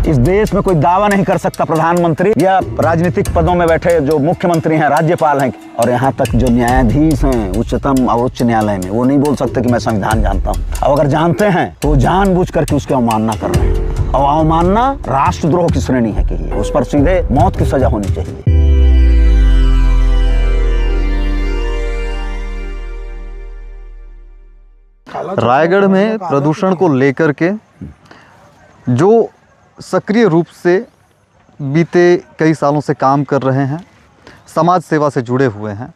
इस देश में कोई दावा नहीं कर सकता प्रधानमंत्री या राजनीतिक पदों में बैठे जो मुख्यमंत्री हैं, राज्यपाल हैं और यहाँ तक जो न्यायाधीश हैं उच्चतम और उच्च न्यायालय में, वो नहीं बोल सकते कि मैं संविधान जानता हूँ। और अगर जानते हैं तो जानबूझ करके उसकी अवमानना कर रहे हैं। और अवमानना राष्ट्रद्रोह की श्रेणी है कि उस पर सीधे मौत की सजा होनी चाहिए। रायगढ़ में प्रदूषण को लेकर के जो सक्रिय रूप से बीते कई सालों से काम कर रहे हैं, समाज सेवा से जुड़े हुए हैं,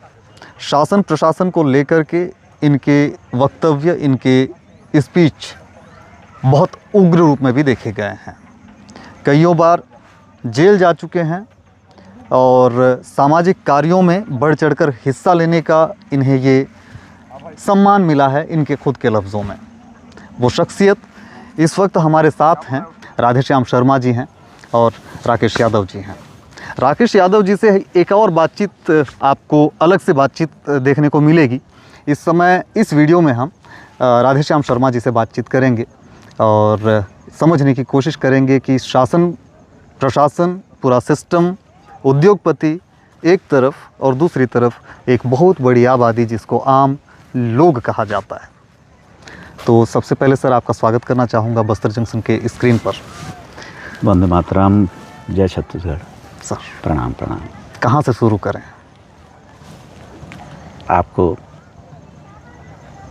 शासन प्रशासन को लेकर के इनके वक्तव्य, इनके स्पीच बहुत उग्र रूप में भी देखे गए हैं। कईयों बार जेल जा चुके हैं और सामाजिक कार्यों में बढ़ चढ़कर हिस्सा लेने का इन्हें ये सम्मान मिला है इनके खुद के लफ्ज़ों में। वो शख्सियत इस वक्त हमारे साथ हैं, राधेश्याम शर्मा जी हैं और राकेश यादव जी हैं। राकेश यादव जी से एक और बातचीत आपको अलग से बातचीत देखने को मिलेगी। इस समय इस वीडियो में हम राधेश्याम शर्मा जी से बातचीत करेंगे और समझने की कोशिश करेंगे कि शासन प्रशासन, पूरा सिस्टम, उद्योगपति एक तरफ और दूसरी तरफ एक बहुत बड़ी आबादी जिसको आम लोग कहा जाता है। तो सबसे पहले सर आपका स्वागत करना चाहूँगा बस्तर जंक्शन के स्क्रीन पर। वंदे मातरम, जय छत्तीसगढ़। सर प्रणाम प्रणाम। कहाँ से शुरू करें? आपको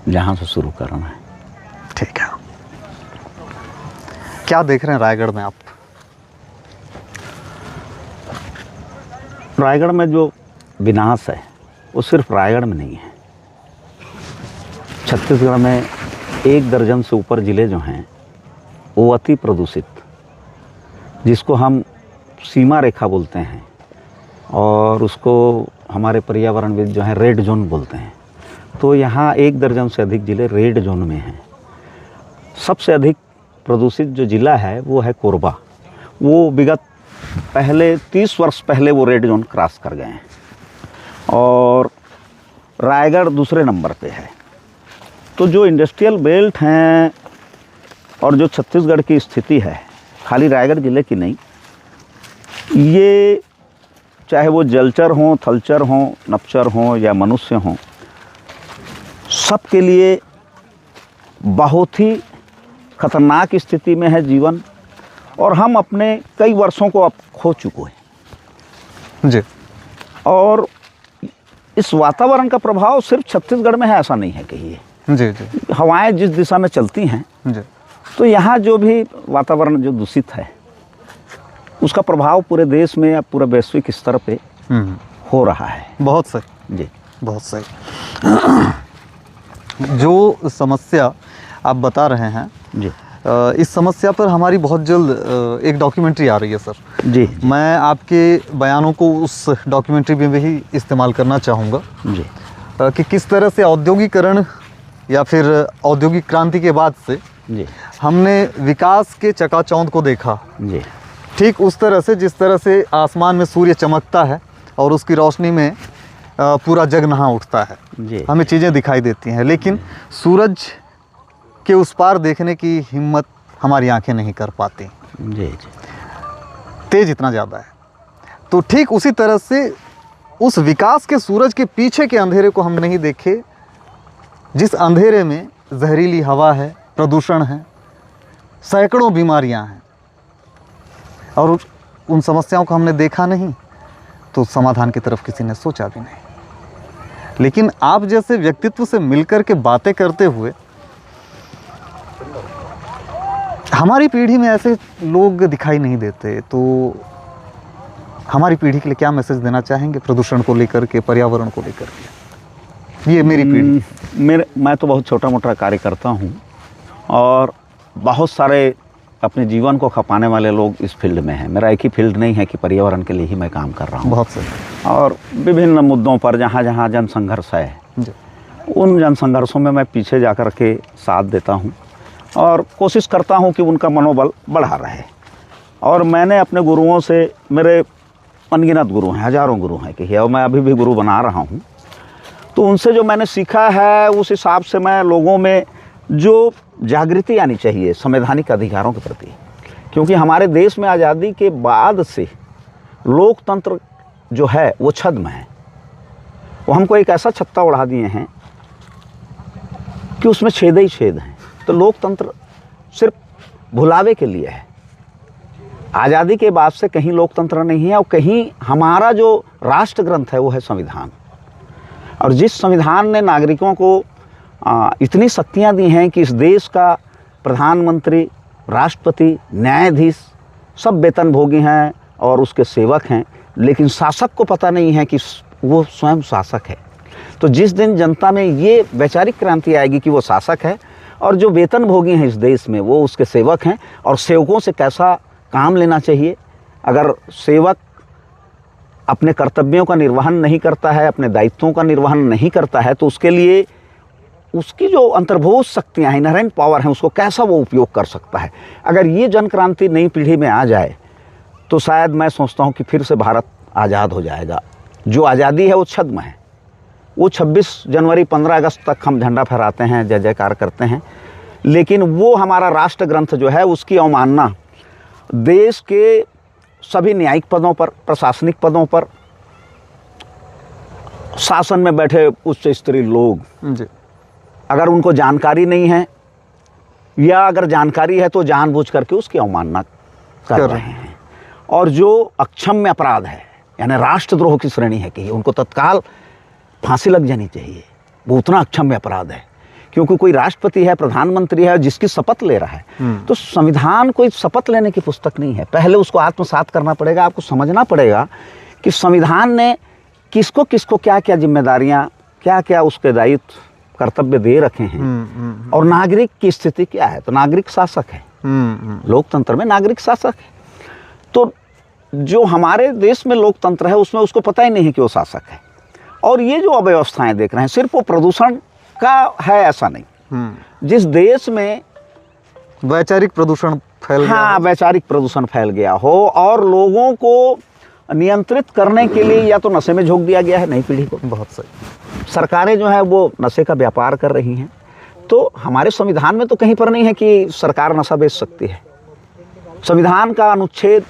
जहाँ से शुरू करना है। ठीक है। क्या देख रहे हैं रायगढ़ में आप? रायगढ़ में जो विनाश है वो सिर्फ रायगढ़ में नहीं है। छत्तीसगढ़ में 1 दर्जन से ऊपर ज़िले जो हैं वो अति प्रदूषित, जिसको हम सीमा रेखा बोलते हैं और उसको हमारे पर्यावरणविद जो हैं रेड जोन बोलते हैं। तो यहाँ 1 दर्जन से अधिक ज़िले रेड जोन में हैं। सबसे अधिक प्रदूषित जो ज़िला है वो है कोरबा। वो विगत पहले 30 वर्ष पहले वो रेड जोन क्रॉस कर गए हैं और रायगढ़ दूसरे नंबर पे है। तो जो इंडस्ट्रियल बेल्ट हैं और जो छत्तीसगढ़ की स्थिति है, खाली रायगढ़ ज़िले की नहीं, ये चाहे वो जलचर हों, थलचर हों, नपचर हों या मनुष्य हों, सबके लिए बहुत ही खतरनाक स्थिति में है जीवन। और हम अपने कई वर्षों को अब खो चुके हैं जी। और इस वातावरण का प्रभाव सिर्फ छत्तीसगढ़ में है ऐसा नहीं है कहिए। जी जी। हवाएं जिस दिशा में चलती हैं जी, तो यहाँ जो भी वातावरण जो दूषित है उसका प्रभाव पूरे देश में या पूरे वैश्विक स्तर पे हो रहा है। बहुत सही जी, बहुत सही। जो समस्या आप बता रहे हैं जी, इस समस्या पर हमारी बहुत जल्द एक डॉक्यूमेंट्री आ रही है सर। जी, मैं आपके बयानों को उस डॉक्यूमेंट्री में भी इस्तेमाल करना चाहूँगा जी, कि किस तरह से औद्योगिकरण या फिर औद्योगिक क्रांति के बाद से जी, हमने विकास के चकाचौंध को देखा। जी, ठीक उस तरह से जिस तरह से आसमान में सूर्य चमकता है और उसकी रोशनी में पूरा जग नहा उठता है, जी, हमें चीज़ें दिखाई देती हैं, लेकिन सूरज के उस पार देखने की हिम्मत हमारी आंखें नहीं कर पाती। जी, जी, तेज इतना ज़्यादा है। तो ठीक उसी तरह से उस विकास के सूरज के पीछे के अंधेरे को हम नहीं देखे, जिस अंधेरे में जहरीली हवा है, प्रदूषण है, सैकड़ों बीमारियां हैं और उन समस्याओं को हमने देखा नहीं, तो समाधान की तरफ किसी ने सोचा भी नहीं। लेकिन आप जैसे व्यक्तित्व से मिलकर के बातें करते हुए हमारी पीढ़ी में ऐसे लोग दिखाई नहीं देते, तो हमारी पीढ़ी के लिए क्या मैसेज देना चाहेंगे प्रदूषण को लेकर के, पर्यावरण को लेकर के? ये मेरी पीढ़ी। मैं तो बहुत छोटा मोटा कार्य करता हूँ और बहुत सारे अपने जीवन को खपाने वाले लोग इस फील्ड में हैं। मेरा एक ही फील्ड नहीं है कि पर्यावरण के लिए ही मैं काम कर रहा हूँ। बहुत सही। और विभिन्न मुद्दों पर जहाँ जहाँ जन संघर्ष है उन जन संघर्षों में मैं पीछे जाकर के साथ देता हूँ और कोशिश करता हूँ कि उनका मनोबल बढ़ा रहे। और मैंने अपने गुरुओं से, मेरे अनगिनत गुरु हैं, हज़ारों गुरु हैं कि और मैं अभी भी गुरु बना रहा हूँ, तो उनसे जो मैंने सीखा है उस हिसाब से मैं लोगों में जो जागृति आनी चाहिए संवैधानिक अधिकारों के प्रति, क्योंकि हमारे देश में आज़ादी के बाद से लोकतंत्र जो है वो छद्म है। वो हमको एक ऐसा छत्ता उड़ा दिए हैं कि उसमें छेद ही छेद हैं। तो लोकतंत्र सिर्फ भुलावे के लिए है। आज़ादी के बाद से कहीं लोकतंत्र नहीं है, और कहीं हमारा जो राष्ट्र ग्रंथ है वो है संविधान। और जिस संविधान ने नागरिकों को इतनी शक्तियां दी हैं कि इस देश का प्रधानमंत्री, राष्ट्रपति, न्यायाधीश सब वेतनभोगी हैं और उसके सेवक हैं, लेकिन शासक को पता नहीं है कि वो स्वयं शासक है। तो जिस दिन जनता में ये वैचारिक क्रांति आएगी कि वो शासक है और जो वेतनभोगी हैं इस देश में वो उसके सेवक हैं, और सेवकों से कैसा काम लेना चाहिए, अगर सेवक अपने कर्तव्यों का निर्वहन नहीं करता है, अपने दायित्वों का निर्वहन नहीं करता है, तो उसके लिए उसकी जो अंतर्भूत शक्तियाँ हैं, इनहेरेंट पावर हैं, उसको कैसा वो उपयोग कर सकता है। अगर ये जन क्रांति नई पीढ़ी में आ जाए तो शायद मैं सोचता हूँ कि फिर से भारत आज़ाद हो जाएगा। जो आज़ादी है वो छद्म है। वो 26 जनवरी 15 अगस्त तक हम झंडा फहराते हैं, जय जयकार करते हैं, लेकिन वो हमारा राष्ट्र ग्रंथ जो है उसकी अवमानना देश के सभी न्यायिक पदों पर, प्रशासनिक पदों पर, शासन में बैठे उच्च स्तरीय लोग जी, अगर उनको जानकारी नहीं है या अगर जानकारी है तो जानबूझ करके उसकी अवमानना कर रहे हैं। और जो अक्षम्य अपराध है, यानी राष्ट्रद्रोह की श्रेणी है कि उनको तत्काल फांसी लग जानी चाहिए, वो उतना अक्षम्य अपराध है। क्योंकि कोई राष्ट्रपति है, प्रधानमंत्री है जिसकी शपथ ले रहा है, तो संविधान कोई शपथ लेने की पुस्तक नहीं है। पहले उसको आत्मसात करना पड़ेगा। आपको समझना पड़ेगा कि संविधान ने किसको किसको क्या क्या जिम्मेदारियां, क्या क्या उसके दायित्व, कर्तव्य दे रखे हैं, और नागरिक की स्थिति क्या है। तो नागरिक शासक है, लोकतंत्र में नागरिक शासक है। तो जो हमारे देश में लोकतंत्र है उसमें उसको पता ही नहीं है कि वो शासक है। और ये जो अव्यवस्थाएं देख रहे हैं सिर्फ वो प्रदूषण का है ऐसा नहीं। जिस देश में वैचारिक प्रदूषण फैल गया, हाँ, वैचारिक प्रदूषण फैल गया हो और लोगों को नियंत्रित करने के लिए या तो नशे में झोंक दिया गया है नई पीढ़ी को। बहुत सही। सरकारें जो है वो नशे का व्यापार कर रही हैं। तो हमारे संविधान में तो कहीं पर नहीं है कि सरकार नशा बेच सकती है। संविधान का अनुच्छेद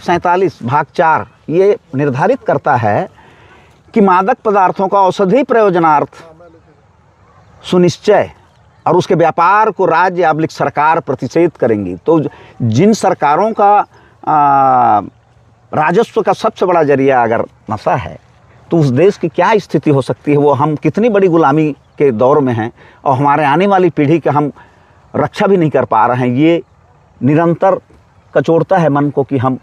47 भाग 4 ये निर्धारित करता है कि मादक पदार्थों का औषधि प्रयोजनार्थ सुनिश्चय और उसके व्यापार को राज्य अबलिक सरकार प्रतिषेध करेंगी। तो जिन सरकारों का राजस्व का सबसे बड़ा जरिया अगर नशा है तो उस देश की क्या स्थिति हो सकती है। वो हम कितनी बड़ी गुलामी के दौर में हैं और हमारे आने वाली पीढ़ी का हम रक्षा भी नहीं कर पा रहे हैं। ये निरंतर कचोड़ता है मन को कि हम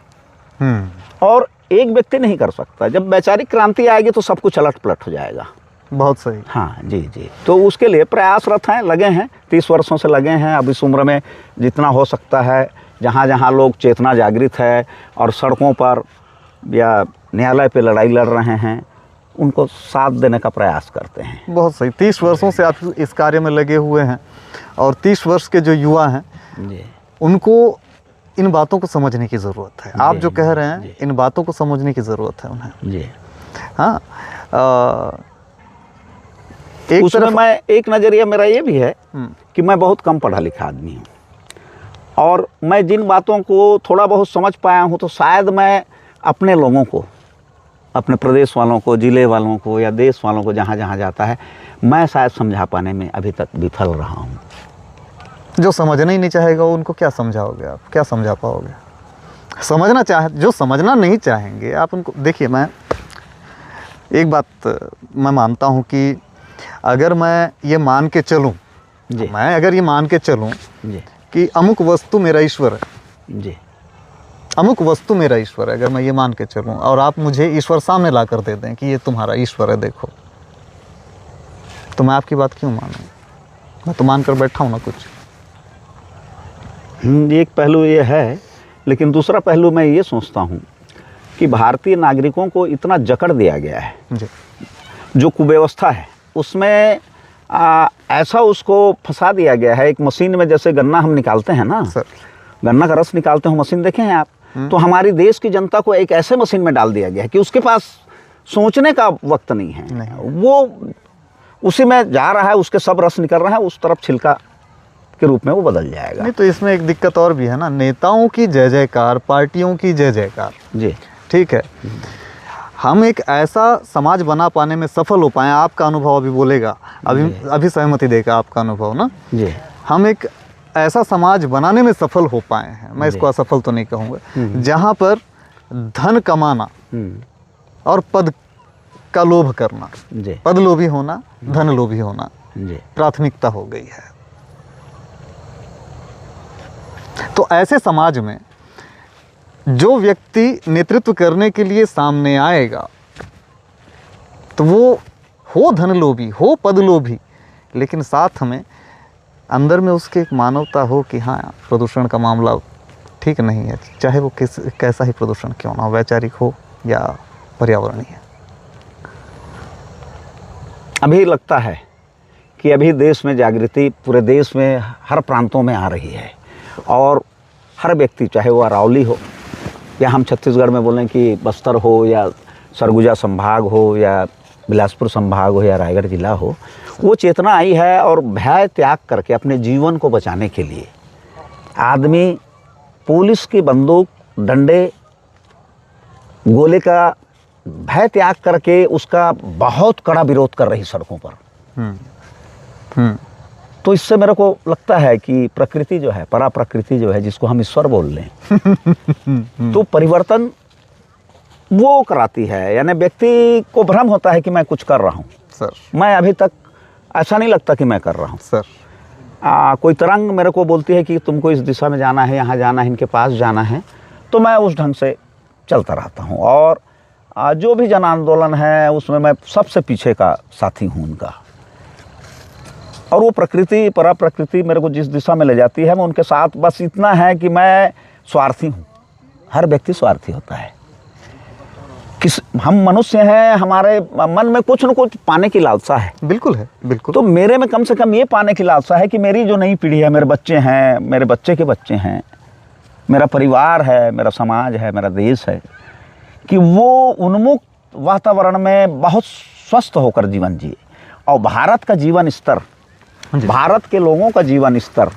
और एक व्यक्ति नहीं कर सकता। जब वैचारिक क्रांति आएगी तो सब कुछ अलट पलट हो जाएगा। बहुत सही। हाँ जी जी। तो उसके लिए प्रयासरत हैं, लगे हैं, 30 वर्षों से लगे हैं। अब इस उम्र में जितना हो सकता है, जहाँ जहाँ लोग चेतना जागृत है और सड़कों पर या न्यायालय पे लड़ाई लड़ रहे हैं, उनको साथ देने का प्रयास करते हैं। बहुत सही। 30 वर्षों से आप इस कार्य में लगे हुए हैं और 30 वर्ष के जो युवा हैं जी, उनको इन बातों को समझने की ज़रूरत है। आप जो कह रहे हैं इन बातों को समझने की ज़रूरत है उन्हें। जी हाँ, उसमें मैं एक नज़रिया मेरा ये भी है कि मैं बहुत कम पढ़ा लिखा आदमी हूँ और मैं जिन बातों को थोड़ा बहुत समझ पाया हूँ तो शायद मैं अपने लोगों को, अपने प्रदेश वालों को, ज़िले वालों को या देश वालों को जहाँ जहाँ जाता है, मैं शायद समझा पाने में अभी तक विफल रहा हूँ। जो समझना ही नहीं चाहेगा उनको क्या समझाओगे आप, क्या समझा पाओगे? समझना चाहे, जो समझना नहीं चाहेंगे आप उनको देखिए। मैं एक बात मैं मानता हूँ कि अगर मैं ये मान के चलूँ, मैं अगर ये मान के चलूँ कि अमुक वस्तु मेरा ईश्वर है जी, अमुक वस्तु मेरा ईश्वर है, अगर मैं ये मान के चलूँ और आप मुझे ईश्वर सामने ला कर दे दें कि ये तुम्हारा ईश्वर है देखो, तो मैं आपकी बात क्यों मानूँ? मैं तो मान कर बैठा हूँ ना कुछ। एक पहलू ये है, लेकिन दूसरा पहलू मैं ये सोचता हूँ कि भारतीय नागरिकों को इतना जकड़ दिया गया है जी। जो कुव्यवस्था है उसमें ऐसा उसको फंसा दिया गया है। एक मशीन में जैसे गन्ना हम निकालते हैं ना सर, गन्ना का रस निकालते हैं, मशीन देखे हैं आप? तो हमारी देश की जनता को एक ऐसे मशीन में डाल दिया गया है कि उसके पास सोचने का वक्त नहीं है। वो उसी में जा रहा है, उसके सब रस निकल रहा है, उस तरफ छिलका के रूप में वो बदल जाएगा। नहीं तो इसमें एक दिक्कत और भी है ना, नेताओं की जय जयकार, पार्टियों की जय जयकार, जी ठीक है, हम एक ऐसा समाज बना पाने में सफल हो पाए, आपका अनुभव अभी बोलेगा, अभी सहमति देगा आपका अनुभव ना जी, हम एक ऐसा समाज बनाने में सफल हो पाए हैं, मैं इसको असफल तो नहीं कहूँगा, जहाँ पर धन कमाना और पद का लोभ करना, जी पद लोभी होना, धन लोभी होना जी, प्राथमिकता हो गई है। तो ऐसे समाज में जो व्यक्ति नेतृत्व करने के लिए सामने आएगा, तो वो हो धन लोभी, हो पद लोभी, लेकिन साथ में अंदर में उसके एक मानवता हो कि हाँ प्रदूषण का मामला ठीक नहीं है, चाहे वो कैसा ही प्रदूषण क्यों ना हो, वैचारिक हो या पर्यावरणीय। अभी लगता है कि अभी देश में जागृति पूरे देश में हर प्रांतों में आ रही है, और हर व्यक्ति, चाहे वो अरावली हो या हम छत्तीसगढ़ में बोलें कि बस्तर हो या सरगुजा संभाग हो या बिलासपुर संभाग हो या रायगढ़ जिला हो, वो चेतना आई है और भय त्याग करके अपने जीवन को बचाने के लिए आदमी पुलिस की बंदूक, डंडे, गोले का भय त्याग करके उसका बहुत कड़ा विरोध कर रही सड़कों पर। तो इससे मेरे को लगता है कि प्रकृति जो है, परा प्रकृति जो है, जिसको हम ईश्वर बोल लें, तो परिवर्तन वो कराती है। यानी व्यक्ति को भ्रम होता है कि मैं कुछ कर रहा हूँ सर, मैं अभी तक ऐसा नहीं लगता कि मैं कर रहा हूँ सर। कोई तरंग मेरे को बोलती है कि तुमको इस दिशा में जाना है, यहाँ जाना है, इनके पास जाना है, तो मैं उस ढंग से चलता रहता हूँ। और जो भी जन आंदोलन है उसमें मैं सबसे पीछे का साथी हूँ उनका। और वो प्रकृति, परा प्रकृति मेरे को जिस दिशा में ले जाती है मैं उनके साथ। बस इतना है कि मैं स्वार्थी हूँ, हर व्यक्ति स्वार्थी होता है। हम मनुष्य हैं, हमारे मन में कुछ न कुछ पाने की लालसा है। बिल्कुल है, बिल्कुल। तो मेरे में कम से कम ये पाने की लालसा है कि मेरी जो नई पीढ़ी है, मेरे बच्चे हैं, मेरे बच्चे के बच्चे हैं, मेरा परिवार है, मेरा समाज है, मेरा देश है, कि वो उन्मुक्त वातावरण में बहुत स्वस्थ होकर जीवन जिए। और भारत का जीवन स्तर, भारत के लोगों का जीवन स्तर,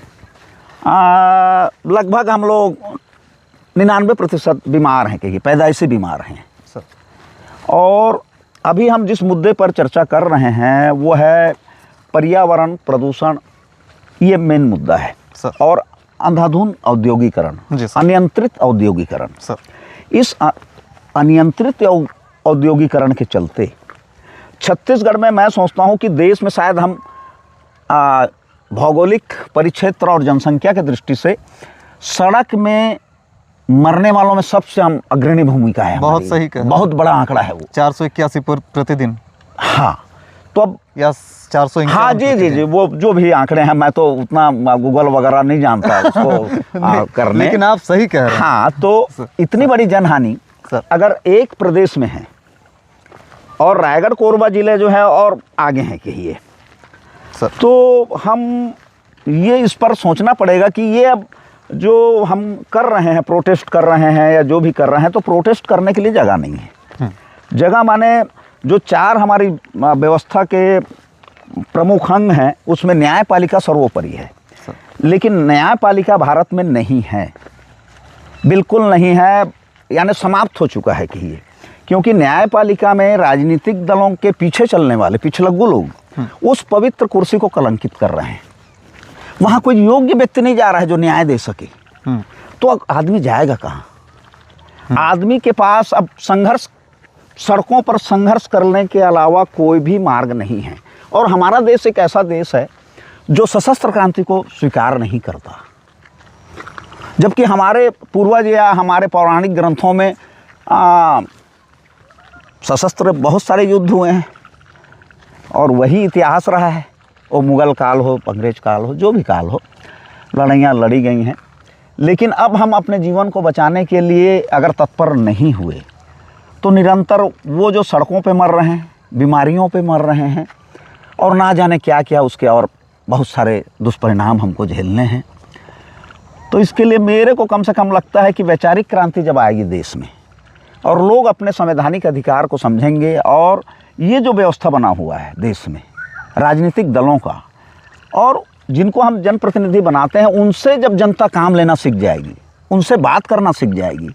लगभग हम लोग 99% बीमार हैं, कि पैदाइशी बीमार हैं। और अभी हम जिस मुद्दे पर चर्चा कर रहे हैं वो है पर्यावरण प्रदूषण, ये मेन मुद्दा है सर। और अंधाधुंध औद्योगिकरण, अनियंत्रित औद्योगिकरण। इस अनियंत्रित औद्योगिकरण के चलते छत्तीसगढ़ में मैं सोचता हूँ कि देश में शायद हम भौगोलिक परिक्षेत्र और जनसंख्या की दृष्टि से सड़क में मरने वालों में सबसे हम अग्रणी भूमिका है। बहुत सही कहा, बहुत बड़ा आंकड़ा है वो, 481 प्रतिदिन। हाँ, तो अब या 400, हाँ जी जी जी, वो जो भी आंकड़े हैं, मैं तो उतना गूगल वगैरह नहीं जानता उसको करने, लेकिन आप सही कह रहे हैं। हाँ, तो इतनी बड़ी जनहानि अगर एक प्रदेश में है, और रायगढ़ कोरबा जिले जो है और आगे हैं कहिए, तो हम ये इस पर सोचना पड़ेगा कि ये अब जो हम कर रहे हैं, प्रोटेस्ट कर रहे हैं या जो भी कर रहे हैं, तो प्रोटेस्ट करने के लिए जगह नहीं है। जगह माने जो 4 हमारी व्यवस्था के प्रमुख अंग हैं उसमें न्यायपालिका सर्वोपरि है, लेकिन न्यायपालिका भारत में नहीं है, बिल्कुल नहीं है, यानी समाप्त हो चुका है कि ये, क्योंकि न्यायपालिका में राजनीतिक दलों के पीछे चलने वाले पिछलग्गू लोग उस पवित्र कुर्सी को कलंकित कर रहे हैं। वहाँ कोई योग्य व्यक्ति नहीं जा रहा है जो न्याय दे सके, तो आदमी जाएगा कहाँ? आदमी के पास अब संघर्ष, सड़कों पर संघर्ष करने के अलावा कोई भी मार्ग नहीं है। और हमारा देश एक ऐसा देश है जो सशस्त्र क्रांति को स्वीकार नहीं करता, जबकि हमारे पूर्वज या हमारे पौराणिक ग्रंथों में सशस्त्र बहुत सारे युद्ध हुए हैं और वही इतिहास रहा है। वो मुग़ल काल हो, अंग्रेज काल हो, जो भी काल हो, लड़ाइयाँ लड़ी गई हैं। लेकिन अब हम अपने जीवन को बचाने के लिए अगर तत्पर नहीं हुए तो निरंतर वो जो सड़कों पे मर रहे हैं, बीमारियों पे मर रहे हैं, और ना जाने क्या क्या उसके और बहुत सारे दुष्परिणाम हमको झेलने हैं। तो इसके लिए मेरे को कम से कम लगता है कि वैचारिक क्रांति जब आएगी देश में और लोग अपने संवैधानिक अधिकार को समझेंगे, और ये जो व्यवस्था बना हुआ है देश में राजनीतिक दलों का, और जिनको हम जनप्रतिनिधि बनाते हैं उनसे जब जनता काम लेना सीख जाएगी, उनसे बात करना सीख जाएगी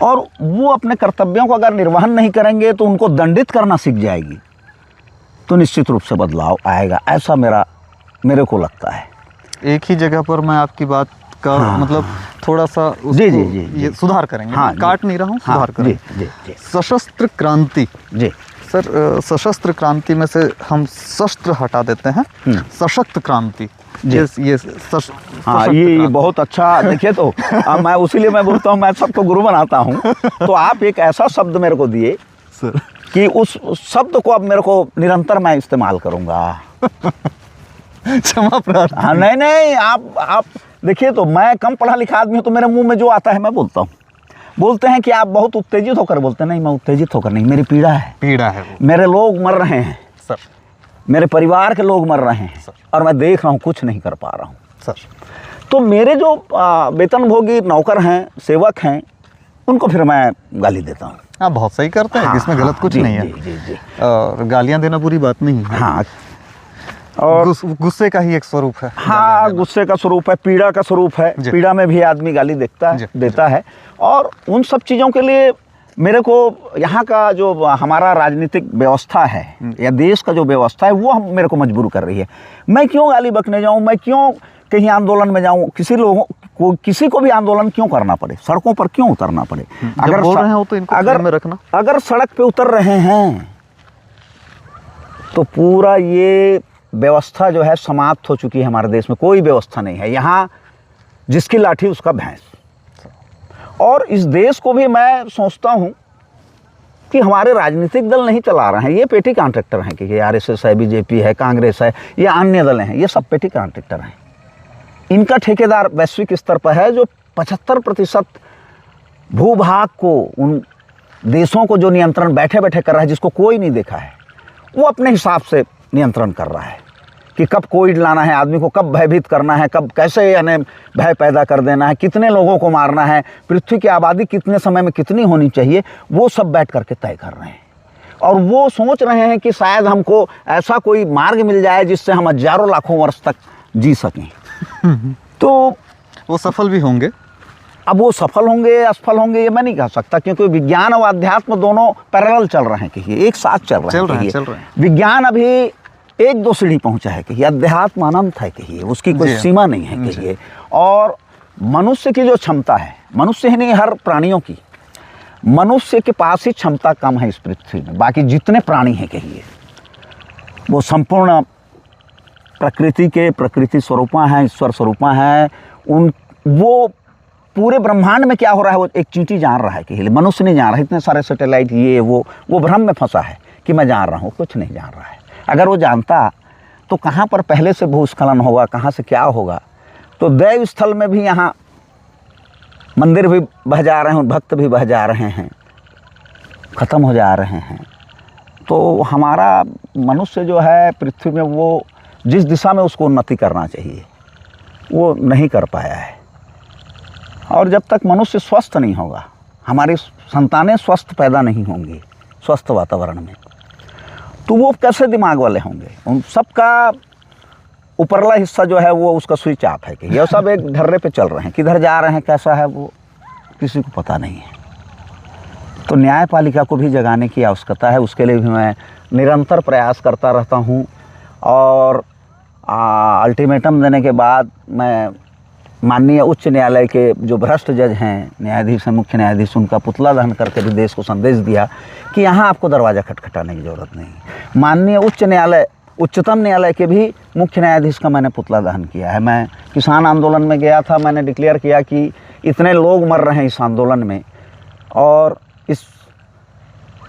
और वो अपने कर्तव्यों को अगर निर्वहन नहीं करेंगे तो उनको दंडित करना सीख जाएगी, तो निश्चित रूप से बदलाव आएगा, ऐसा मेरे को लगता है। एक ही जगह पर मैं आपकी बात का मतलब थोड़ा सा उसको जी, जी, जी, ये सुधार करेंगे। हाँ, मैं काट नहीं रहा हूँ, सुधार जी, करेंगे। जी, जी, सशस्त्र क्रांति, जी सर सशस्त्र क्रांति में से हम शस्त्र हटा देते हैं, सशक्त क्रांति। ये हाँ, सशक्त ये क्रांति। बहुत अच्छा। देखिए तो अब मैं उसीलिए मैं बोलता हूँ, मैं सबको गुरु बनाता हूँ। तो आप एक ऐसा शब्द मेरे को दिए सर कि उस शब्द को अब मेरे को निरंतर मैं इस्तेमाल करूँगा। क्षमा प्रार्थना। हाँ, नहीं, आप देखिए तो मैं कम पढ़ा लिखा आदमी हूँ, तो मेरे मुंह में जो आता है मैं बोलता हूँ। बोलते हैं कि आप बहुत उत्तेजित होकर बोलते हैं, नहीं मैं उत्तेजित होकर नहीं, मेरी पीड़ा है, पीड़ा है वो। मेरे लोग मर रहे हैं सर मेरे परिवार के लोग मर रहे हैं सर। और मैं देख रहा हूँ, कुछ नहीं कर पा रहा हूँ। सर तो मेरे जो वेतनभोगी नौकर हैं, सेवक हैं, उनको फिर मैं गाली देता हूँ। आप बहुत सही करते हैं, हाँ, इसमें गलत कुछ जी, नहीं है। जी, जी, जी। और गालियाँ देना बुरी बात नहीं है। हाँ, और गुस्से का ही एक स्वरूप है। हाँ, गुस्से का स्वरूप है, पीड़ा का स्वरूप है। जी। पीड़ा में भी आदमी गाली देता है। और उन सब चीज़ों के लिए मेरे को यहाँ का जो हमारा राजनीतिक व्यवस्था है या देश का जो व्यवस्था है वो मेरे को मजबूर कर रही है। मैं क्यों गाली बकने जाऊँ, मैं क्यों कहीं आंदोलन में जाऊँ, किसी को भी आंदोलन क्यों करना पड़े, सड़कों पर क्यों उतरना पड़े। अगर बोल रहे हो तो इनको ध्यान में रखना। अगर सड़क पे उतर रहे हैं तो पूरा ये व्यवस्था जो है समाप्त हो चुकी है। हमारे देश में कोई व्यवस्था नहीं है। यहाँ जिसकी लाठी उसका भैंस। और इस देश को भी मैं सोचता हूँ कि हमारे राजनीतिक दल नहीं चला रहे हैं, ये पेटी कॉन्ट्रैक्टर हैं कि आरएसएस है, बीजेपी है, कांग्रेस है या अन्य दल हैं, ये सब पेटी कॉन्ट्रैक्टर हैं। इनका ठेकेदार वैश्विक स्तर पर है जो 75% भूभाग को, उन देशों को जो नियंत्रण बैठे बैठे कर रहा है, जिसको कोई नहीं देखा है, वो अपने हिसाब से नियंत्रण कर रहा है कि कब कोविड लाना है, आदमी को कब भयभीत करना है, कब कैसे यानी भय पैदा कर देना है, कितने लोगों को मारना है, पृथ्वी की आबादी कितने समय में कितनी होनी चाहिए, वो सब बैठ करके तय कर रहे हैं। और वो सोच रहे हैं कि शायद हमको ऐसा कोई मार्ग मिल जाए जिससे हम हजारों लाखों वर्ष तक जी सकें। तो वो सफल भी होंगे। अब वो सफल होंगे असफल होंगे ये मैं नहीं कह सकता, क्योंकि विज्ञान और अध्यात्म दोनों पैरेलल चल रहे हैं, कहिए एक साथ चल रहे हैं। विज्ञान अभी 1-2 सीढ़ी पहुंचा है, कहिए अध्यात्म अनंत है, कहिए उसकी कोई सीमा नहीं है, कहिए। और मनुष्य की जो क्षमता है, मनुष्य ही नहीं हर प्राणियों की, मनुष्य के पास ही क्षमता कम है इस पृथ्वी में। बाकी जितने प्राणी हैं, कहिए वो संपूर्ण प्रकृति स्वरूपा हैं, ईश्वर स्वरूपा हैं। वो पूरे ब्रह्मांड में क्या हो रहा है वो एक चींटी जान रहा है, कि मनुष्य नहीं जान रहा है। इतने सारे सैटेलाइट ये वो भ्रम में फंसा है कि मैं जान रहा हूँ, कुछ नहीं जान रहा है। अगर वो जानता तो कहाँ पर पहले से भूस्खलन होगा, कहाँ से क्या होगा। तो दैव स्थल में भी यहाँ मंदिर भी बह जा रहे हैं, भक्त भी बह जा रहे हैं, ख़त्म हो जा रहे हैं। तो हमारा मनुष्य जो है पृथ्वी में, वो जिस दिशा में उसको उन्नति करना चाहिए वो नहीं कर पाया है। और जब तक मनुष्य स्वस्थ नहीं होगा, हमारी संतानें स्वस्थ पैदा नहीं होंगी स्वस्थ वातावरण में, तो वो कैसे दिमाग वाले होंगे। उन सबका ऊपरला हिस्सा जो है वो उसका स्विच ऑफ है, कि ये सब एक ढर्रे पे चल रहे हैं, किधर जा रहे हैं कैसा है वो किसी को पता नहीं है। तो न्यायपालिका को भी जगाने की आवश्यकता है, उसके लिए भी मैं निरंतर प्रयास करता रहता हूँ। और अल्टीमेटम देने के बाद मैं माननीय उच्च न्यायालय के जो भ्रष्ट जज हैं, न्यायाधीश हैं, मुख्य न्यायाधीश, उनका पुतला दहन करके भी देश को संदेश दिया कि यहाँ आपको दरवाज़ा खटखटाने की ज़रूरत नहीं। माननीय उच्चतम न्यायालय के भी मुख्य न्यायाधीश का मैंने पुतला दहन किया है। मैं किसान आंदोलन में गया था, मैंने डिक्लेयर किया कि इतने लोग मर रहे हैं इस आंदोलन में, और इस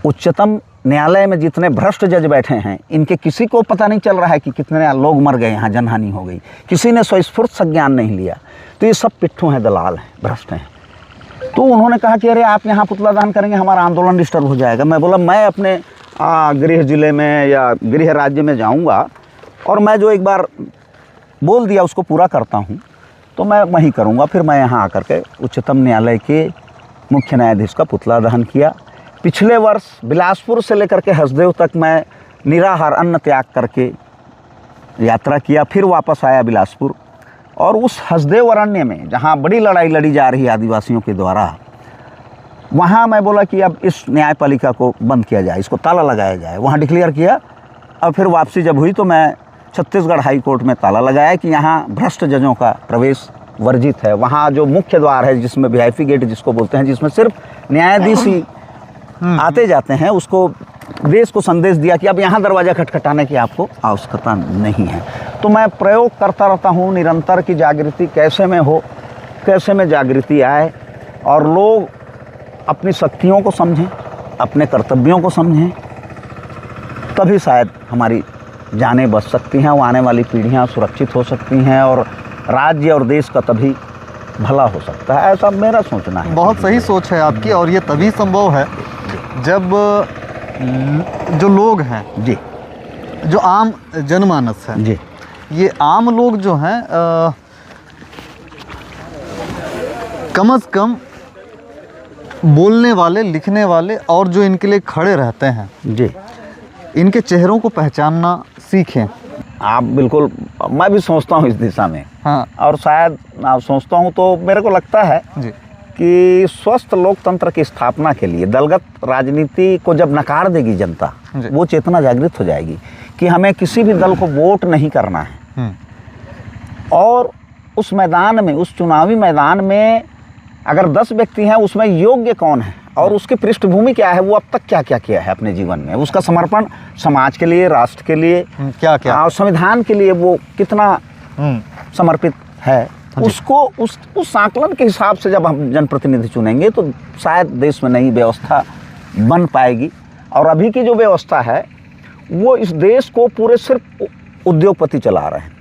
उच्चतम न्यायालय में जितने भ्रष्ट जज बैठे हैं, इनके किसी को पता नहीं चल रहा है कि कितने लोग मर गए, यहाँ जनहानि हो गई, किसी ने स्वस्फूर्त संज्ञान नहीं लिया। तो ये सब पिट्ठू हैं, दलाल हैं, भ्रष्ट हैं। तो उन्होंने कहा कि अरे आप यहाँ पुतला दहन करेंगे, हमारा आंदोलन डिस्टर्ब हो जाएगा। मैं बोला मैं अपने गृह जिले में या गृह राज्य में जाऊँगा, और मैं जो एक बार बोल दिया उसको पूरा करता हूँ, तो मैं वहीं करूँगा। फिर मैं यहाँ आकर के उच्चतम न्यायालय के मुख्य न्यायाधीश का पुतला दहन किया। पिछले वर्ष बिलासपुर से लेकर के हसदेव तक मैं निराहार अन्न त्याग करके यात्रा किया, फिर वापस आया बिलासपुर। और उस हसदेव अरण्य में जहाँ बड़ी लड़ाई लड़ी जा रही है आदिवासियों के द्वारा, वहाँ मैं बोला कि अब इस न्यायपालिका को बंद किया जाए, इसको ताला लगाया जाए। वहाँ डिक्लेयर किया। और फिर वापसी जब हुई तो मैं छत्तीसगढ़ हाई कोर्ट में ताला लगाया कि यहाँ भ्रष्ट जजों का प्रवेश वर्जित है। वहाँ जो मुख्य द्वार है, जिसमें वीआईपी गेट जिसको बोलते हैं, जिसमें सिर्फ न्यायाधीश ही आते जाते हैं, उसको देश को संदेश दिया कि अब यहाँ दरवाज़ा खटखटाने की आपको आवश्यकता नहीं है। तो मैं प्रयोग करता रहता हूँ निरंतर की जागृति कैसे में हो, कैसे में जागृति आए और लोग अपनी शक्तियों को समझें, अपने कर्तव्यों को समझें, तभी शायद हमारी जानें बच सकती हैं, वो आने वाली पीढ़ियाँ सुरक्षित हो सकती हैं और राज्य और देश का तभी भला हो सकता है। ऐसा मेरा सोचना है। बहुत सही सोच है आपकी, और ये तभी संभव है जब जो लोग हैं जी, जो आम जनमानस है जी, ये आम लोग जो हैं कम से कम बोलने वाले, लिखने वाले और जो इनके लिए खड़े रहते हैं जी, इनके चेहरों को पहचानना सीखें। आप बिल्कुल, मैं भी सोचता हूँ इस दिशा में। हाँ और शायद आप सोचता हूँ तो मेरे को लगता है जी, कि स्वस्थ लोकतंत्र की स्थापना के लिए दलगत राजनीति को जब नकार देगी जनता, जी। वो चेतना जागृत हो जाएगी कि हमें किसी भी दल को वोट नहीं करना है। और उस मैदान में, उस चुनावी मैदान में अगर 10 व्यक्ति हैं, उसमें योग्य कौन है और उसकी पृष्ठभूमि क्या है, वो अब तक क्या क्या किया है अपने जीवन में, उसका समर्पण समाज के लिए, राष्ट्र के लिए, क्या क्या और संविधान के लिए वो कितना समर्पित है, उसको उस आकलन के हिसाब से जब हम जनप्रतिनिधि चुनेंगे तो शायद देश में नई व्यवस्था बन पाएगी। और अभी की जो व्यवस्था है वो इस देश को पूरे सिर्फ उद्योगपति चला रहे हैं।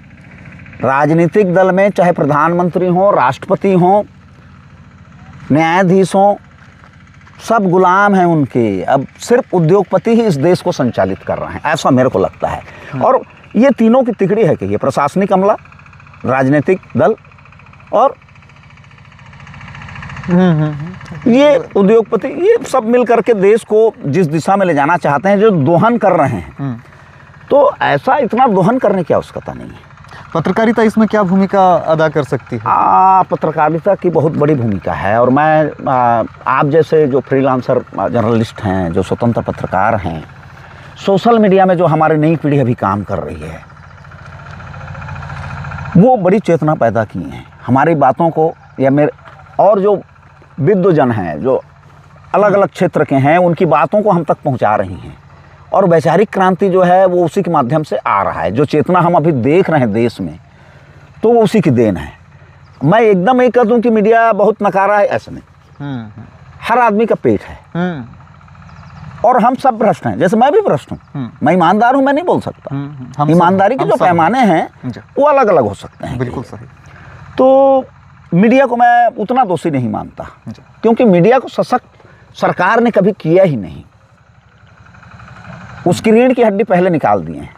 राजनीतिक दल में चाहे प्रधानमंत्री हो, राष्ट्रपति हो, न्यायाधीश हो, सब गुलाम हैं उनके। अब सिर्फ उद्योगपति ही इस देश को संचालित कर रहे हैं, ऐसा मेरे को लगता है। और ये तीनों की तिकड़ी है कि ये प्रशासनिक अमला, राजनीतिक दल और ये उद्योगपति, ये सब मिल करके देश को जिस दिशा में ले जाना चाहते हैं, जो दोहन कर रहे हैं। तो ऐसा इतना दोहन करने की आवश्यकता नहीं है। पत्रकारिता इसमें क्या भूमिका अदा कर सकती है? पत्रकारिता की बहुत बड़ी भूमिका है। और मैं आप जैसे जो फ्रीलांसर जर्नलिस्ट हैं, जो स्वतंत्र पत्रकार हैं, सोशल मीडिया में जो हमारी नई पीढ़ी अभी काम कर रही है, वो बड़ी चेतना पैदा की हैं हमारी बातों को, या मेरे और जो विद्वजन हैं, जो अलग अलग क्षेत्र के हैं, उनकी बातों को हम तक पहुंचा रही हैं। और वैचारिक क्रांति जो है वो उसी के माध्यम से आ रहा है। जो चेतना हम अभी देख रहे हैं देश में, तो वो उसी की देन है। मैं एकदम ये कह दूं कि मीडिया बहुत नकारा है, ऐसा नहीं। हर आदमी का पेट है और हम सब भ्रष्ट हैं, जैसे मैं भी भ्रष्ट हूँ। मैं ईमानदार हूँ, मैं नहीं बोल सकता। ईमानदारी के जो पैमाने हैं वो अलग अलग हो सकते हैं। बिल्कुल सही। तो मीडिया को मैं उतना दोषी नहीं मानता, क्योंकि मीडिया को सशक्त सरकार ने कभी किया ही नहीं। उसकी रीढ़ की हड्डी पहले निकाल दिए हैं।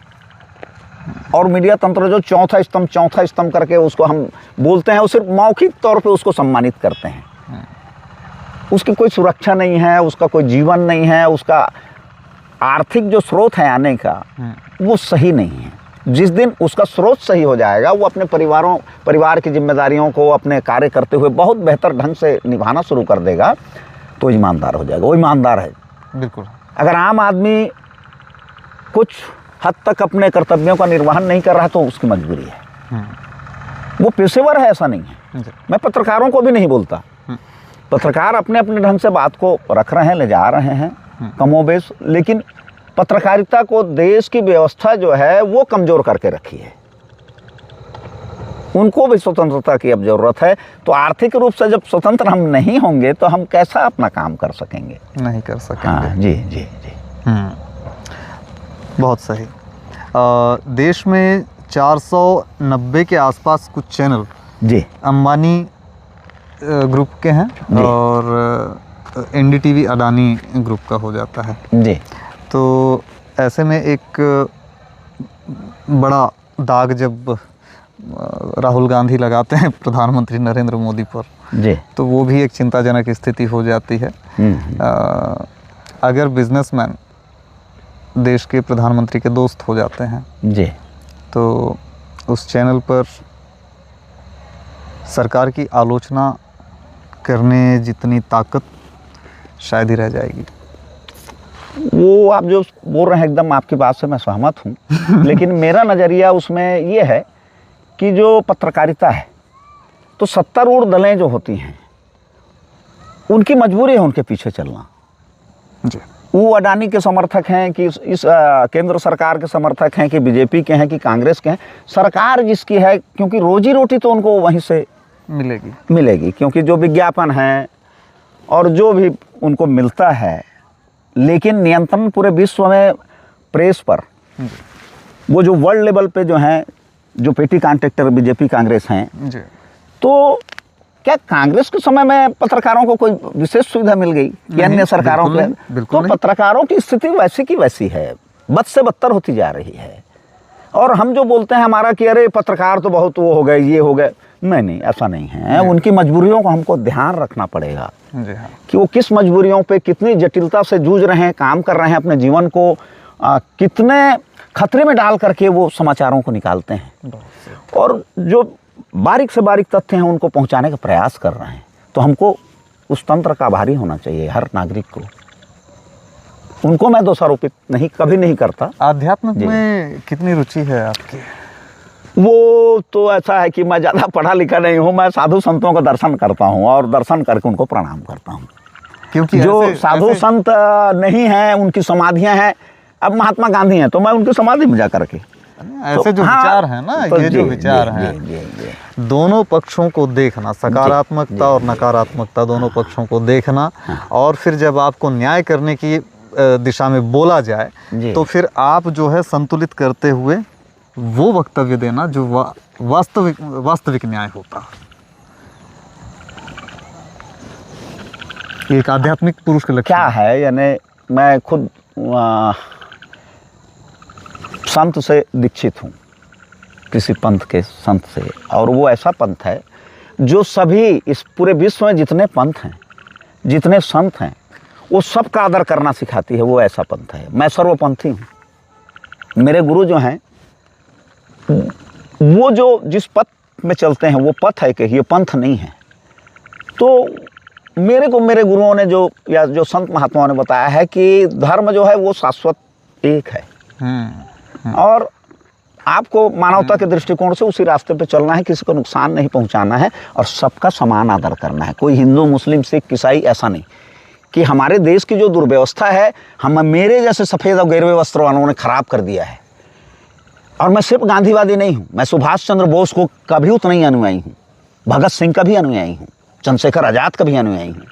और मीडिया तंत्र जो चौथा स्तंभ करके उसको हम बोलते हैं, वो सिर्फ मौखिक तौर पे उसको सम्मानित करते हैं। उसकी कोई सुरक्षा नहीं है, उसका कोई जीवन नहीं है, उसका आर्थिक जो स्रोत है आने का वो सही नहीं है। जिस दिन उसका स्रोत सही हो जाएगा, वो अपने परिवार की जिम्मेदारियों को अपने कार्य करते हुए बहुत बेहतर ढंग से निभाना शुरू कर देगा, तो ईमानदार हो जाएगा। वो ईमानदार है। बिल्कुल। अगर आम आदमी कुछ हद तक अपने कर्तव्यों का निर्वहन नहीं कर रहा तो उसकी मजबूरी है। वो पेशेवर है, ऐसा नहीं है। मैं पत्रकारों को भी नहीं बोलता। पत्रकार अपने अपने ढंग से बात को रख रहे हैं, ले जा रहे हैं कमोबेश, लेकिन पत्रकारिता को देश की व्यवस्था जो है वो कमज़ोर करके रखी है। उनको भी स्वतंत्रता की अब ज़रूरत है। तो आर्थिक रूप से जब स्वतंत्र हम नहीं होंगे तो हम कैसा अपना काम कर सकेंगे? नहीं कर सकेंगे। हाँ, जी जी जी। बहुत सही। देश में 490 के आसपास कुछ चैनल जी अंबानी ग्रुप के हैं और एनडीटीवी अडानी ग्रुप का हो जाता है जी। तो ऐसे में एक बड़ा दाग जब राहुल गांधी लगाते हैं प्रधानमंत्री नरेंद्र मोदी पर जी, तो वो भी एक चिंताजनक स्थिति हो जाती है। अगर बिजनेसमैन देश के प्रधानमंत्री के दोस्त हो जाते हैं जी, तो उस चैनल पर सरकार की आलोचना करने जितनी ताकत शायद ही रह जाएगी। वो आप जो बोल रहे हैं एकदम आपकी बात से मैं सहमत हूँ लेकिन मेरा नज़रिया उसमें ये है कि जो पत्रकारिता है तो सत्तारूढ़ दलें जो होती हैं उनकी मजबूरी है उनके पीछे चलना। जी। वो अडानी के समर्थक हैं कि इस केंद्र सरकार के समर्थक हैं कि बीजेपी के हैं कि कांग्रेस के हैं, सरकार जिसकी है क्योंकि रोजी रोटी तो उनको वहीं से मिलेगी क्योंकि जो विज्ञापन है और जो भी उनको मिलता है, लेकिन नियंत्रण पूरे विश्व में प्रेस पर वो जो वर्ल्ड लेवल पे जो हैं जो पेटी कॉन्ट्रैक्टर बीजेपी कांग्रेस हैं जी। तो क्या कांग्रेस के समय में पत्रकारों को कोई विशेष सुविधा मिल गई कि अन्य सरकारों के? तो पत्रकारों की स्थिति वैसी की वैसी है, बद से बदतर होती जा रही है। और हम जो बोलते हैं हमारा कि अरे पत्रकार तो बहुत वो हो गए, ये हो गए, नहीं ऐसा नहीं है। उनकी मजबूरियों को हमको ध्यान रखना पड़ेगा कि वो किस मजबूरियों पे कितनी जटिलता से जूझ रहे हैं, काम कर रहे हैं, अपने जीवन को कितने खतरे में डाल करके वो समाचारों को निकालते हैं और जो बारीक से बारीक तथ्य हैं उनको पहुंचाने का प्रयास कर रहे हैं। तो हमको उस तंत्र का आभारी होना चाहिए हर नागरिक को। उनको मैं दोषारोपित कभी नहीं करता। आध्यात्म में कितनी रुचि है आपकी? वो तो ऐसा है कि मैं ज़्यादा पढ़ा लिखा नहीं हूँ, मैं साधु संतों का दर्शन करता हूँ और दर्शन करके उनको प्रणाम करता हूँ। क्योंकि जो साधु संत नहीं हैं उनकी समाधियाँ हैं, अब महात्मा गांधी हैं तो मैं उनकी समाधि में जा करके ऐसे जो विचार है ना, ये जो विचार हैं, दोनों पक्षों को देखना, सकारात्मकता और नकारात्मकता दोनों पक्षों को देखना, और फिर जब आपको न्याय करने की दिशा में बोला जाए तो फिर आप जो है संतुलित करते हुए वो वक्तव्य देना जो वास्तविक न्याय होता। एक आध्यात्मिक पुरुष का लक्ष्य क्या है, यानी मैं खुद संत से दीक्षित हूँ, किसी पंथ के संत से, और वो ऐसा पंथ है जो सभी इस पूरे विश्व में जितने पंथ हैं, जितने संत हैं, वो सब का आदर करना सिखाती है। वो ऐसा पंथ है। मैं सर्वपंथी हूँ। मेरे गुरु जो हैं वो जो जिस पथ में चलते हैं वो पथ है कि ये पंथ नहीं है। तो मेरे गुरुओं ने जो संत महात्माओं ने बताया है कि धर्म जो है वो शाश्वत एक है और आपको मानवता के दृष्टिकोण से उसी रास्ते पे चलना है, किसी को नुकसान नहीं पहुंचाना है और सबका समान आदर करना है। कोई हिंदू मुस्लिम सिख ईसाई ऐसा नहीं कि हमारे देश की जो दुर्व्यवस्था है मेरे जैसे सफ़ेद और गिरवे वस्त्र वालों ने खराब कर दिया है। और मैं सिर्फ गांधीवादी नहीं हूँ, मैं सुभाष चंद्र बोस को कभी उतना ही अनुयायी हूँ, भगत सिंह का भी अनुयायी हूँ, चंद्रशेखर आज़ाद का भी अनुयायी हूँ।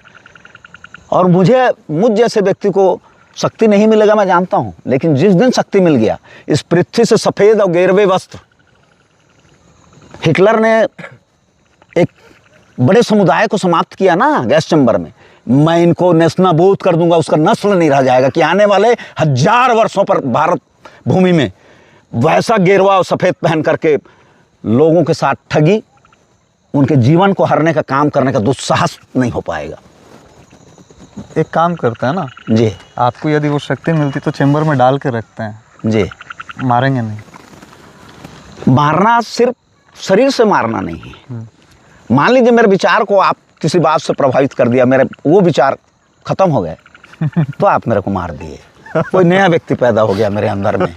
और मुझ जैसे व्यक्ति को शक्ति नहीं मिलेगा मैं जानता हूँ, लेकिन जिस दिन शक्ति मिल गया, इस पृथ्वी से सफ़ेद और गिरवे वस्त्र, हिटलर ने एक बड़े समुदाय को समाप्त किया ना गैस चैम्बर में, मैं इनको नेस्तनाबूद कर दूंगा, उसका नस्ल नहीं रह जाएगा कि आने वाले 1000 वर्षों पर भारत भूमि में वैसा गेरवा और सफ़ेद पहन करके लोगों के साथ ठगी, उनके जीवन को हरने का काम करने का दुस्साहस नहीं हो पाएगा। एक काम करते हैं ना जी, आपको यदि वो शक्ति मिलती तो चैम्बर में डाल के रखते हैं जी, मारेंगे नहीं? मारना सिर्फ शरीर से मारना नहीं है। मान लीजिए मेरे विचार को आप किसी बात से प्रभावित कर दिया, मेरे वो विचार खत्म हो गए तो आप मेरे को मार दिए, कोई नया व्यक्ति पैदा हो गया मेरे अंदर में।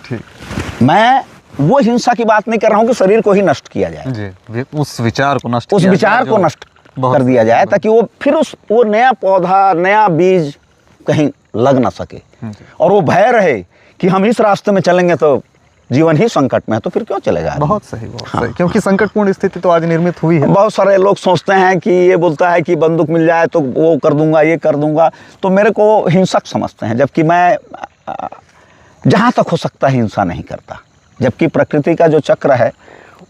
ठीक, मैं वो हिंसा की बात नहीं कर रहा हूँ कि शरीर को ही नष्ट किया जाए जी, उस विचार को नष्ट कर दिया जाए ताकि वो फिर वो नया पौधा, नया बीज कहीं लग ना सके और वो भय रहे कि हम इस रास्ते में चलेंगे तो जीवन ही संकट में है, तो फिर क्यों चलेगा? बहुत सही, सही। क्योंकि संकटपूर्ण स्थिति तो आज निर्मित हुई है। बहुत सारे लोग सोचते हैं कि ये बोलता है कि बंदूक मिल जाए तो वो कर दूंगा, ये कर दूंगा, तो मेरे को हिंसक समझते हैं, जबकि मैं जहाँ तक हो सकता है हिंसा नहीं करता, जबकि प्रकृति का जो चक्र है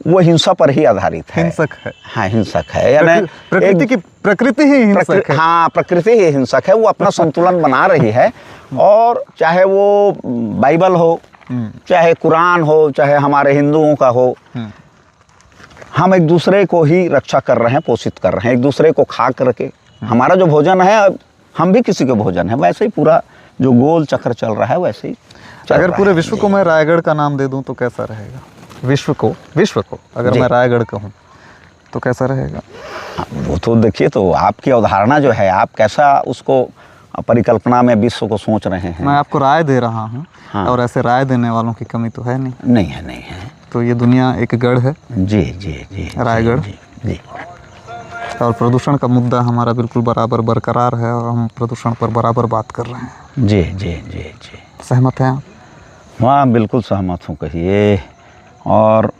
वो हिंसा पर ही आधारित है। हिंसक है। हाँ, हिंसक है, यानी प्रकृति ही हिंसक है। हाँ, प्रकृति ही हिंसक है। वो अपना संतुलन बना रही है, और चाहे वो बाइबल हो, चाहे कुरान हो, चाहे हमारे हिंदुओं का हो, हम एक दूसरे को ही रक्षा कर रहे हैं, पोषित कर रहे हैं, एक दूसरे को खा करके। हमारा जो भोजन है हम भी किसी के भोजन है, वैसे ही पूरा जो गोल चक्र चल रहा है वैसे ही चल अगर रहा पूरे है। विश्व को मैं रायगढ़ का नाम दे दूं तो कैसा रहेगा? विश्व को अगर जी। मैं रायगढ़ कहूँ तो कैसा रहेगा? हाँ, वो तो देखिए, तो आपकी अवधारणा जो है, आप कैसा उसको परिकल्पना में विश्व को सोच रहे हैं। मैं आपको राय दे रहा हूँ। हाँ। और ऐसे राय देने वालों की कमी तो है नहीं। नहीं है, नहीं है। तो ये दुनिया एक गढ़ है, जी जी जी। रायगढ़। जी जी। और प्रदूषण का मुद्दा हमारा बिल्कुल बराबर बरकरार है और हम प्रदूषण पर बराबर बात कर रहे हैं। जी जी जी जी। सहमत हैं आप? हाँ, बिल्कुल सहमत हूँ, कहिए। और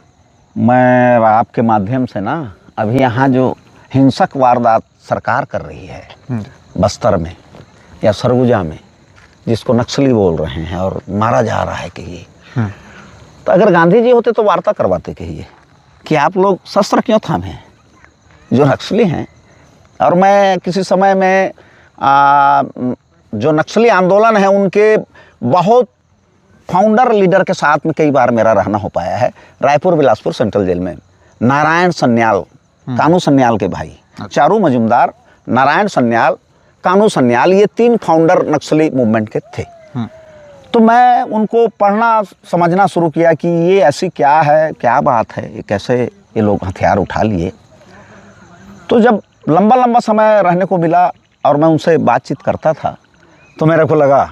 मैं आपके माध्यम से ना, अभी यहाँ जो हिंसक वारदात सरकार कर रही है बस्तर में या सरगुजा में, जिसको नक्सली बोल रहे हैं और मारा जा रहा है, कहिए, तो अगर गांधी जी होते तो वार्ता करवाते, कहिए, कि आप लोग शस्त्र क्यों थामे हैं, जो नक्सली हैं। और मैं किसी समय में जो नक्सली आंदोलन है उनके बहुत फाउंडर लीडर के साथ में कई बार मेरा रहना हो पाया है। रायपुर बिलासपुर सेंट्रल जेल में नारायण सन्याल, कानू सन्याल के भाई, चारू मजुमदार, नारायण सन्याल, कानू सन्याल, ये 3 फाउंडर नक्सली मूवमेंट के थे। तो मैं उनको पढ़ना समझना शुरू किया कि ये ऐसी क्या है, क्या बात है, ये कैसे ये लोग हथियार उठा लिए। तो जब लंबा लंबा समय रहने को मिला और मैं उनसे बातचीत करता था, तो मेरे को लगा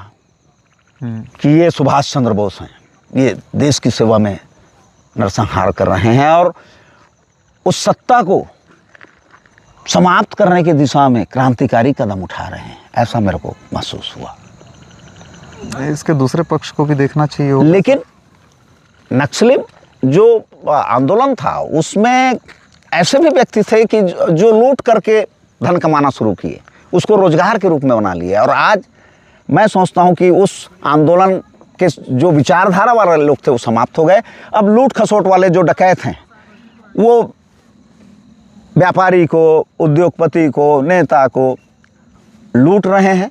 कि ये सुभाष चंद्र बोस हैं, ये देश की सेवा में नरसंहार कर रहे हैं और उस सत्ता को समाप्त करने की दिशा में क्रांतिकारी कदम उठा रहे हैं, ऐसा मेरे को महसूस हुआ। इसके दूसरे पक्ष को भी देखना चाहिए होगा। लेकिन नक्सली जो आंदोलन था उसमें ऐसे भी व्यक्ति थे कि जो लूट करके धन कमाना शुरू किए, उसको रोजगार के रूप में बना लिए। और आज मैं सोचता हूं कि उस आंदोलन के जो विचारधारा वाले लोग थे वो समाप्त हो गए। अब लूट खसोट वाले जो डकैत हैं वो व्यापारी को, उद्योगपति को, नेता को लूट रहे हैं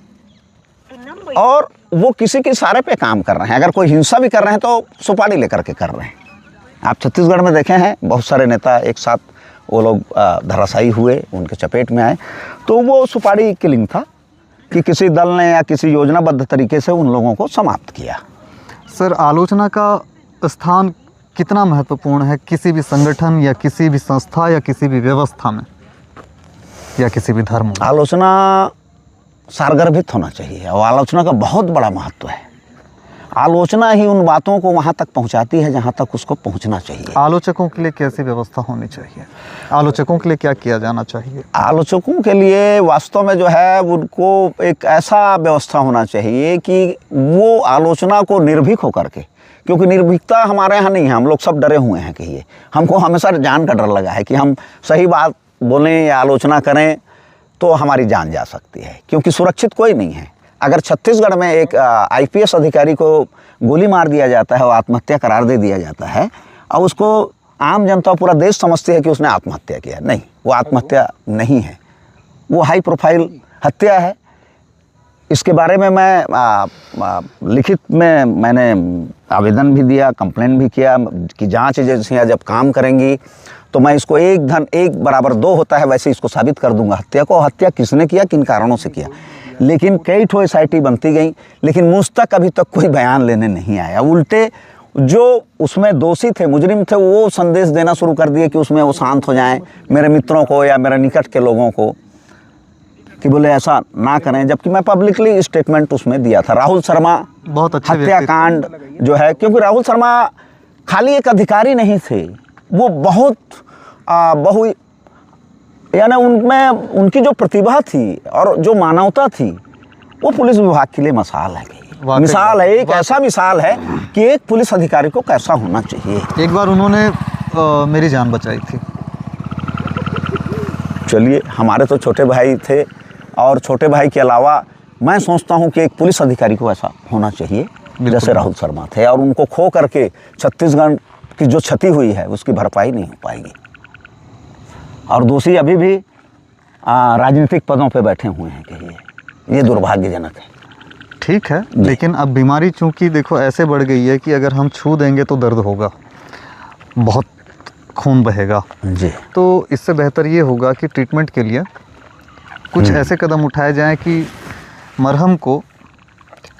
और वो किसी के इशारे पे काम कर रहे हैं। अगर कोई हिंसा भी कर रहे हैं तो सुपारी लेकर के कर रहे हैं। आप छत्तीसगढ़ में देखे हैं, बहुत सारे नेता एक साथ वो लोग धराशायी हुए, उनके चपेट में आए, तो वो सुपारी किलिंग था कि किसी दल ने या किसी योजनाबद्ध तरीके से उन लोगों को समाप्त किया। सर, आलोचना का स्थान कितना महत्वपूर्ण है किसी भी संगठन या किसी भी संस्था या किसी भी व्यवस्था में या किसी भी धर्म में? आलोचना सारगर्भित होना चाहिए और आलोचना का बहुत बड़ा महत्व है। आलोचना ही उन बातों को वहाँ तक पहुँचाती है जहाँ तक उसको पहुँचना चाहिए। आलोचकों के लिए कैसी व्यवस्था होनी चाहिए? आलोचकों के लिए क्या किया जाना चाहिए? आलोचकों के लिए वास्तव में जो है उनको एक ऐसा व्यवस्था होना चाहिए कि वो आलोचना को निर्भीक होकर के, क्योंकि निर्भीकता हमारे यहाँ नहीं है, हम लोग सब डरे हुए हैं। कहिए, हमको हमेशा जान का डर लगा है कि हम सही बात बोलें या आलोचना करें तो हमारी जान जा सकती है, क्योंकि सुरक्षित कोई नहीं है। अगर छत्तीसगढ़ में एक IPS अधिकारी को गोली मार दिया जाता है और आत्महत्या करार दे दिया जाता है और उसको आम जनता पूरा देश समझती है कि उसने आत्महत्या किया, नहीं, वो आत्महत्या नहीं है, वो हाई प्रोफाइल हत्या है। इसके बारे में मैं लिखित में मैंने आवेदन भी दिया, कंप्लेन भी किया कि जांच एजेंसियां जब काम करेंगी तो मैं इसको 1 धन 1 बराबर 2 होता है वैसे इसको साबित कर दूंगा हत्या को। हत्या किसने किया, किन कारणों से किया। लेकिन कई ठो SIT बनती गई, लेकिन मुझ तक अभी तक कोई बयान लेने नहीं आया। उल्टे जो उसमें दोषी थे, मुजरिम थे, वो संदेश देना शुरू कर दिए कि उसमें वो शांत हो जाएं, मेरे मित्रों को या मेरे निकट के लोगों को, कि बोले ऐसा ना करें। जबकि मैं पब्लिकली स्टेटमेंट उसमें दिया था। राहुल शर्मा बहुत अच्छे हत्याकांड जो है, क्योंकि राहुल शर्मा खाली एक अधिकारी नहीं थे, वो बहुत यानी उनमें उनकी जो प्रतिभा थी और जो मानवता थी वो पुलिस विभाग के लिए मिसाल है। मिसाल है, एक ऐसा मिसाल है कि एक पुलिस अधिकारी को कैसा होना चाहिए। एक बार उन्होंने मेरी जान बचाई थी। चलिए, हमारे तो छोटे भाई थे और छोटे भाई के अलावा मैं सोचता हूं कि एक पुलिस अधिकारी को ऐसा होना चाहिए जैसे राहुल शर्मा थे। और उनको खो करके छत्तीसगढ़ की जो क्षति हुई है उसकी भरपाई नहीं हो पाएगी। और दोषी अभी भी राजनीतिक पदों पे बैठे हुए हैं। कहिए, ये दुर्भाग्यजनक है। ठीक है, लेकिन अब बीमारी चूंकि देखो ऐसे बढ़ गई है कि अगर हम छू देंगे तो दर्द होगा, बहुत खून बहेगा जी। तो इससे बेहतर ये होगा कि ट्रीटमेंट के लिए कुछ ऐसे कदम उठाए जाएं कि मरहम को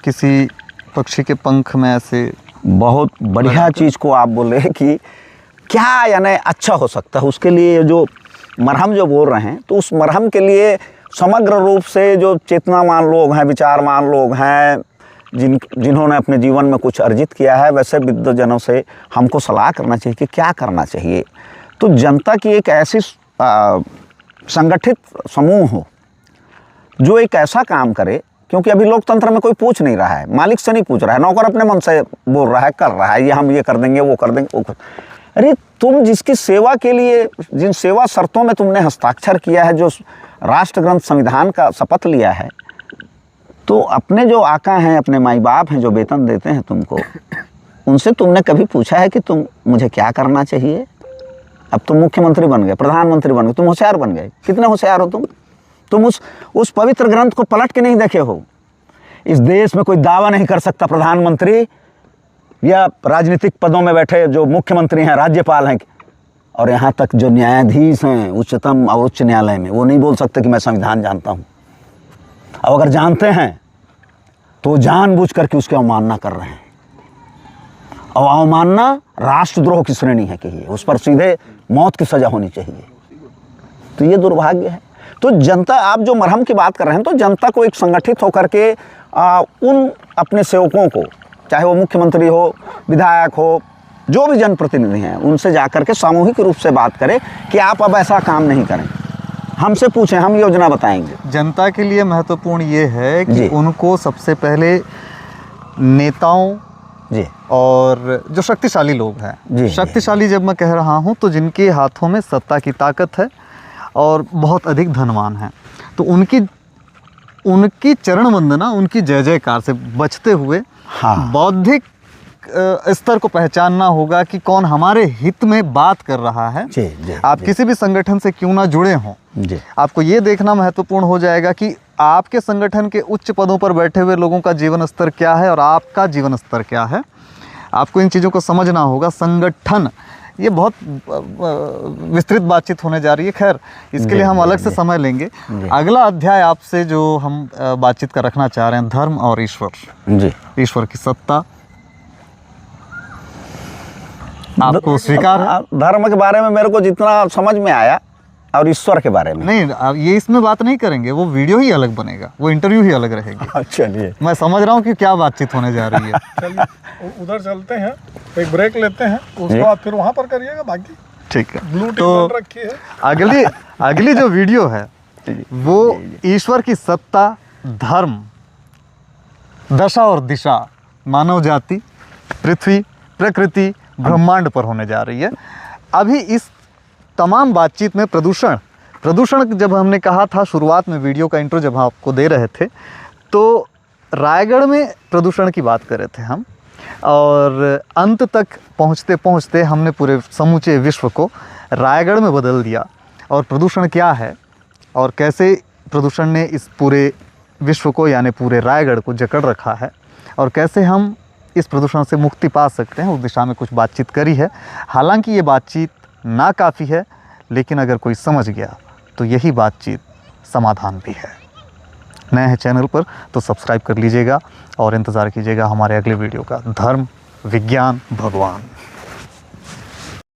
किसी पक्षी के पंख में ऐसे बहुत बढ़िया चीज़ को आप बोले कि क्या यानी अच्छा हो सकता है उसके लिए जो मरहम जो बोल रहे हैं, तो उस मरहम के लिए समग्र रूप से जो चेतनावान लोग हैं, विचारवान लोग हैं, जिन्होंने अपने जीवन में कुछ अर्जित किया है, वैसे विद्वजनों से हमको सलाह करना चाहिए कि क्या करना चाहिए। तो जनता की एक ऐसी संगठित समूह हो जो एक ऐसा काम करे, क्योंकि अभी लोकतंत्र में कोई पूछ नहीं रहा है, मालिक से नहीं पूछ रहा है, नौकर अपने मन से बोल रहा है, कर रहा है, ये हम ये कर देंगे, वो कर देंगे, वो कर। अरे तुम जिसकी सेवा के लिए, जिन सेवा शर्तों में तुमने हस्ताक्षर किया है, जो राष्ट्र ग्रंथ संविधान का शपथ लिया है, तो अपने जो आका हैं, अपने माई बाप हैं जो वेतन देते हैं तुमको, उनसे तुमने कभी पूछा है कि तुम मुझे क्या करना चाहिए? अब तुम मुख्यमंत्री बन गए, प्रधानमंत्री बन गए, तुम होशियार बन गए। कितने होशियार हो तुम उस पवित्र ग्रंथ को पलट के नहीं देखे हो। इस देश में कोई दावा नहीं कर सकता प्रधानमंत्री या राजनीतिक पदों में बैठे जो मुख्यमंत्री हैं, राज्यपाल हैं, और यहाँ तक जो न्यायाधीश हैं उच्चतम और उच्च न्यायालय में, वो नहीं बोल सकते कि मैं संविधान जानता हूँ। अब अगर जानते हैं तो जानबूझ करके उसकी अवमानना कर रहे हैं, और अवमानना राष्ट्रद्रोह की श्रेणी है कि ये उस पर सीधे मौत की सज़ा होनी चाहिए। तो ये दुर्भाग्य है। तो जनता, आप जो मरहम की बात कर रहे हैं, तो जनता को एक संगठित होकर के उन अपने सेवकों को, चाहे वो मुख्यमंत्री हो, विधायक हो, जो भी जनप्रतिनिधि हैं, उनसे जाकर के सामूहिक रूप से बात करें कि आप अब ऐसा काम नहीं करें, हमसे पूछें, हम योजना बताएंगे। जनता के लिए महत्वपूर्ण ये है कि उनको सबसे पहले नेताओं जी और जो शक्तिशाली लोग हैं, शक्तिशाली जब मैं कह रहा हूँ तो जिनके हाथों में सत्ता की ताकत है और बहुत अधिक धनवान हैं, तो उनकी चरण वंदना, उनकी जय जयकार से बचते हुए बौद्धिक स्तर को पहचानना होगा कि कौन हमारे हित में बात कर रहा है। आप किसी भी संगठन से क्यों ना जुड़े हों, आपको ये देखना महत्वपूर्ण हो जाएगा कि आपके संगठन के उच्च पदों पर बैठे हुए लोगों का जीवन स्तर क्या है और आपका जीवन स्तर क्या है। आपको इन चीज़ों को समझना होगा। संगठन, ये बहुत विस्तृत बातचीत होने जा रही है। खैर, इसके लिए हम अलग से समय लेंगे। अगला अध्याय आपसे जो हम बातचीत का रखना चाह रहे हैं, धर्म और ईश्वर, ईश्वर की सत्ता, आपको स्वीकार है? धर्म के बारे में मेरे को जितना समझ में आया, और ईश्वर के बारे में नहीं, ये इसमें बात नहीं करेंगे, वो वीडियो ही अलग बनेगा, वो इंटरव्यू ही अलग रहेगी। चलिए, मैं समझ रहा हूँ कि क्या बातचीत होने जा रही है। चलिए उधर चलते हैं, एक ब्रेक लेते हैं, उसके बाद फिर वहाँ पर करिएगा बाकी। ठीक है, ब्लू टिक रखी है। अगली जो वीडियो है वो ईश्वर की सत्ता, धर्म, दशा और दिशा, मानव जाति, पृथ्वी, प्रकृति, ब्रह्मांड पर होने जा रही है। अभी इस तमाम बातचीत में प्रदूषण जब हमने कहा था शुरुआत में, वीडियो का इंट्रो जब हम आपको दे रहे थे, तो रायगढ़ में प्रदूषण की बात कर रहे थे हम, और अंत तक पहुंचते पहुंचते हमने पूरे समूचे विश्व को रायगढ़ में बदल दिया। और प्रदूषण क्या है और कैसे प्रदूषण ने इस पूरे विश्व को, यानी पूरे रायगढ़ को जकड़ रखा है, और कैसे हम इस प्रदूषण से मुक्ति पा सकते हैं, उस दिशा में कुछ बातचीत करी है। हालांकि ये बातचीत नाकाफ़ी है, लेकिन अगर कोई समझ गया तो यही बातचीत समाधान भी है। नए हैं चैनल पर तो सब्सक्राइब कर लीजिएगा और इंतज़ार कीजिएगा हमारे अगले वीडियो का। धर्म, विज्ञान, भगवान।